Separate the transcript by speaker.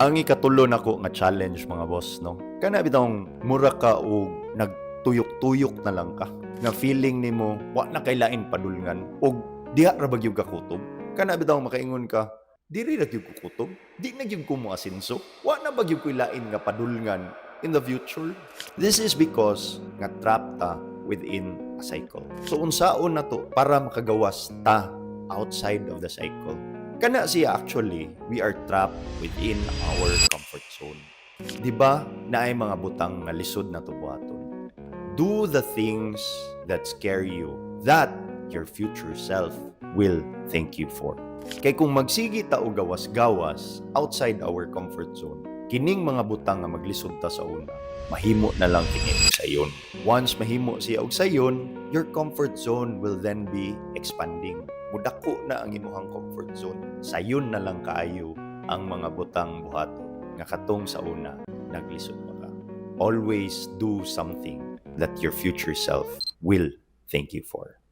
Speaker 1: Ang ikatulo nako nga challenge mga boss, no? Kana bitong mura ka o nagtuyok-tuyok na lang ka. Nga feeling nimo wa na kay lain padulngan og diha ra bagyog ka kutob. Kana bitong makaingon ka, diri ra gyud ko kutob. Di na gyud ko mo asenso. Wa na bagyog ko lain nga padulngan in the future. This is because nga trapped ta within a cycle. So unsaon na to para makagawas ta outside of the cycle? Kana siya actually, we are trapped within our comfort zone. Diba na ay mga butang nga lisod na to buhaton? Do the things that scare you, that your future self will thank you for. Kay kung magsigi ta og gawas-gawas outside our comfort zone, kining mga butang nga maglisod ta sa una, mahimo na lang kini og sayon. Once mahimo siya og sayon, your comfort zone will then be expanding. Mudako na ang imuhang comfort zone. Sayon na lang kaayo ang mga butang buhaton nga katong sa una naglisod pa ka. Always do something that your future self will thank you for.